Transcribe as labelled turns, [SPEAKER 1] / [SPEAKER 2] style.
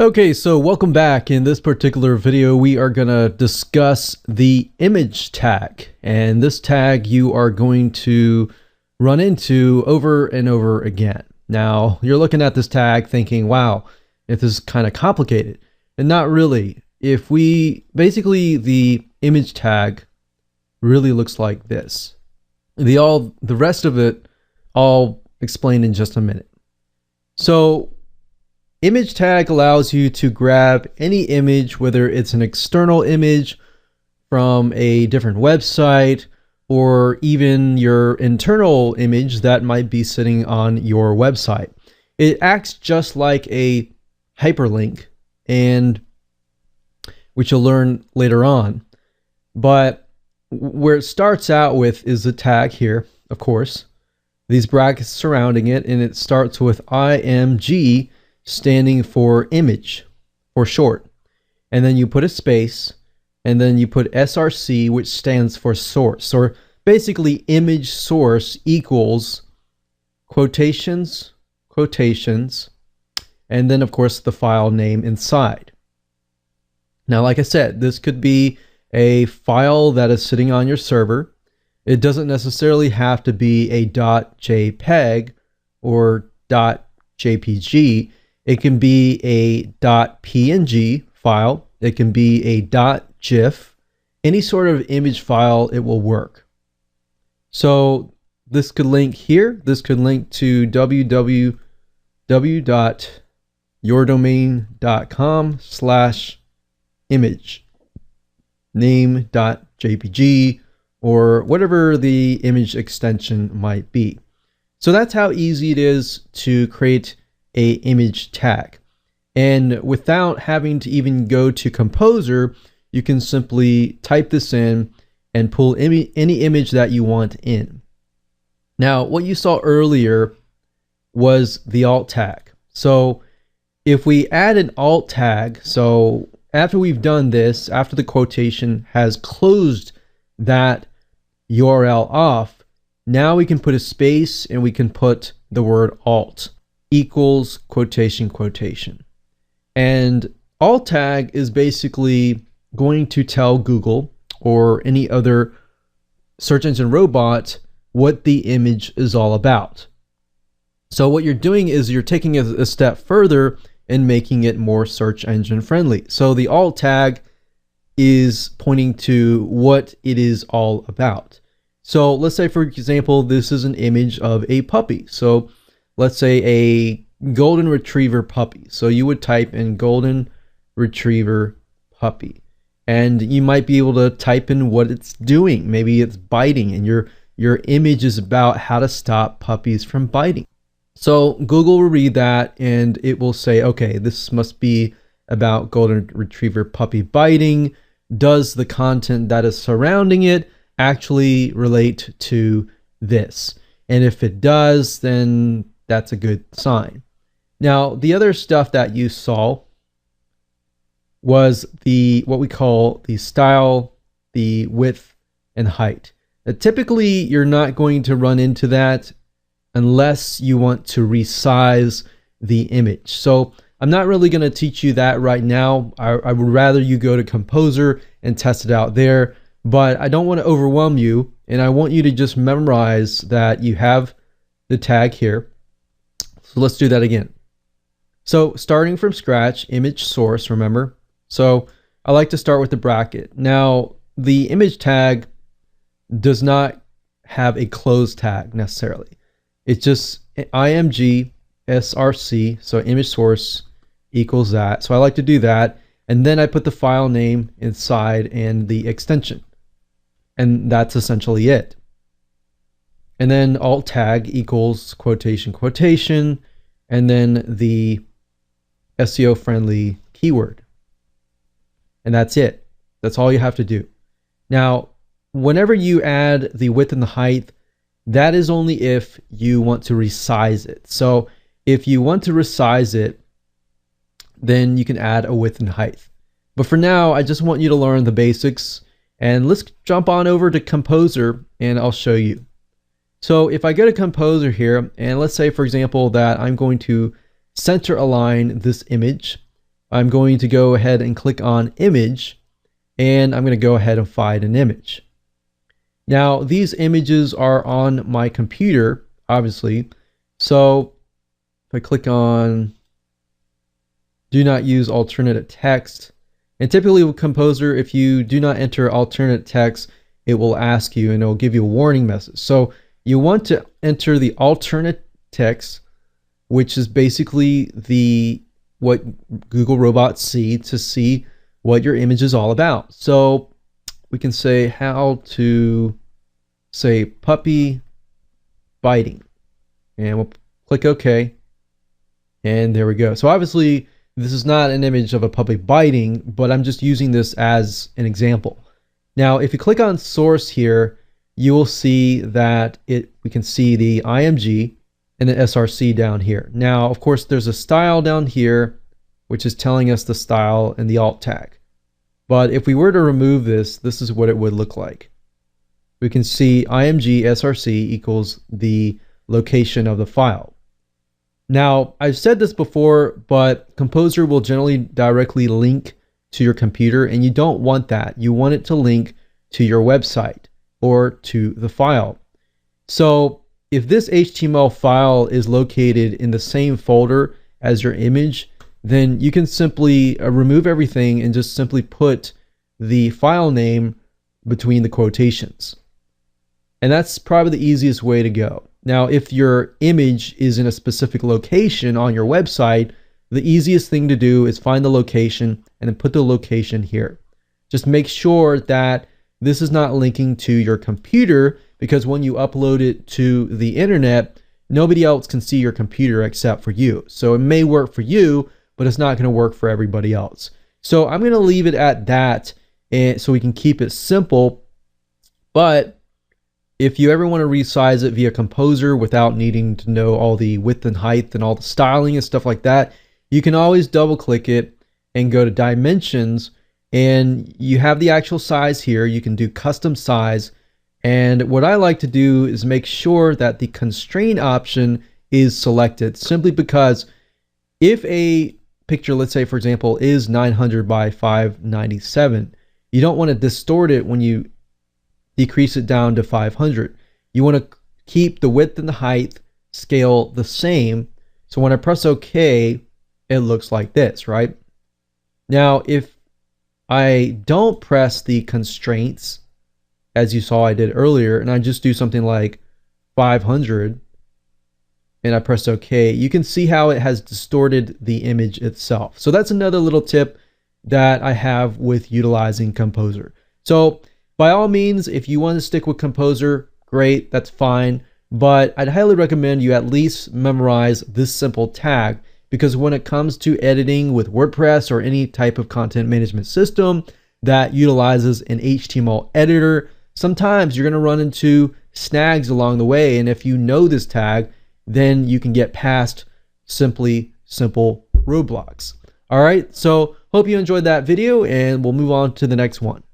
[SPEAKER 1] Okay, so welcome back. In this particular video, we are going to discuss the image tag. And this tag you are going to run into over and over again. Now, you're looking at this tag thinking, wow, this is kind of complicated. And not really. The image tag really looks like this. The rest of it I'll explain in just a minute. So, image tag allows you to grab any image, whether it's an external image from a different website or even your internal image that might be sitting on your website. It acts just like a hyperlink, and which you'll learn later on. But where it starts out with is the tag here, of course, these brackets surrounding it, and it starts with IMG, standing for image for short, and then you put a space, and then you put SRC, which stands for source, or basically image source equals quotations, and then of course the file name inside. Now, like I said, this could be a file that is sitting on your server. It doesn't necessarily have to be a .jpeg or .jpg. It can be a .png file. It can be a .gif. Any sort of image file, it will work. So this could link here. This could link to www.yourdomain.com/image name.jpg or whatever the image extension might be. So that's how easy it is to create a image tag. And without having to even go to Composer, you can simply type this in and pull any image that you want in. Now, what you saw earlier was the alt tag. So if we add an alt tag, so after we've done this, after the quotation has closed that URL off, now we can put a space and we can put the word alt equals quotation. And alt tag is basically going to tell Google or any other search engine robot what the image is all about. So what you're doing is you're taking a step further and making it more search engine friendly. So the alt tag is pointing to what it is all about. So let's say, for example, this is an image of a puppy. So let's say a golden retriever puppy. So you would type in golden retriever puppy, and you might be able to type in what it's doing. Maybe it's biting, and your image is about how to stop puppies from biting. So Google will read that and it will say, okay, this must be about golden retriever puppy biting. Does the content that is surrounding it actually relate to this? And if it does, then that's a good sign. Now, the other stuff that you saw was what we call the style, the width, and height. Now, typically, you're not going to run into that unless you want to resize the image. So I'm not really going to teach you that right now. I would rather you go to Composer and test it out there, but I don't want to overwhelm you, and I want you to just memorize that you have the tag here. So let's do that again. So starting from scratch, image source, remember? So I like to start with the bracket. Now, the image tag does not have a close tag necessarily. It's just IMG SRC, so image source equals that. So I like to do that. And then I put the file name inside and the extension. And that's essentially it. And then alt tag equals quotation, and then the SEO friendly keyword. And that's it. That's all you have to do. Now, whenever you add the width and the height, that is only if you want to resize it. So if you want to resize it, then you can add a width and height. But for now, I just want you to learn the basics, and let's jump on over to Composer and I'll show you. So if I go to Composer here, and let's say, for example, that I'm going to center align this image, I'm going to go ahead and click on image, and I'm going to go ahead and find an image. Now, these images are on my computer, obviously. So if I click on do not use alternate text, and typically with Composer, if you do not enter alternate text, it will ask you and it will give you a warning message. So you want to enter the alternate text, which is basically what Google robots see to see what your image is all about. So we can say how to say puppy biting, and we'll click OK, and there we go. So obviously this is not an image of a puppy biting, but I'm just using this as an example. Now if you click on source here, you will see that we can see the IMG and the SRC down here. Now of course there's a style down here which is telling us the style and the alt tag. But if we were to remove this, this is what it would look like. We can see IMG SRC equals the location of the file. Now, I've said this before, but Composer will generally directly link to your computer, and you don't want that. You want it to link to your website or to the file. So if this HTML file is located in the same folder as your image, then you can simply remove everything and just simply put the file name between the quotations. And that's probably the easiest way to go. Now, if your image is in a specific location on your website, the easiest thing to do is find the location and then put the location here. Just make sure that this is not linking to your computer, because when you upload it to the internet, nobody else can see your computer except for you. So it may work for you, but it's not going to work for everybody else. So I'm going to leave it at that, and so we can keep it simple. But if you ever want to resize it via Composer without needing to know all the width and height and all the styling and stuff like that, you can always double click it and go to dimensions, and you have the actual size here. You can do custom size, and what I like to do is make sure that the constraint option is selected, simply because if a picture, let's say for example, is 900 by 597, you don't want to distort it when you decrease it down to 500. You want to keep the width and the height scale the same. So when I press OK, it looks like this, right? Now, if I don't press the constraints, as you saw I did earlier, and I just do something like 500, and I press OK, you can see how it has distorted the image itself. So that's another little tip that I have with utilizing Composer. So by all means, if you want to stick with Composer, great, that's fine. But I'd highly recommend you at least memorize this simple tag, because when it comes to editing with WordPress or any type of content management system that utilizes an HTML editor, sometimes you're going to run into snags along the way. And if you know this tag, then you can get past simple roadblocks. All right, so hope you enjoyed that video, and we'll move on to the next one.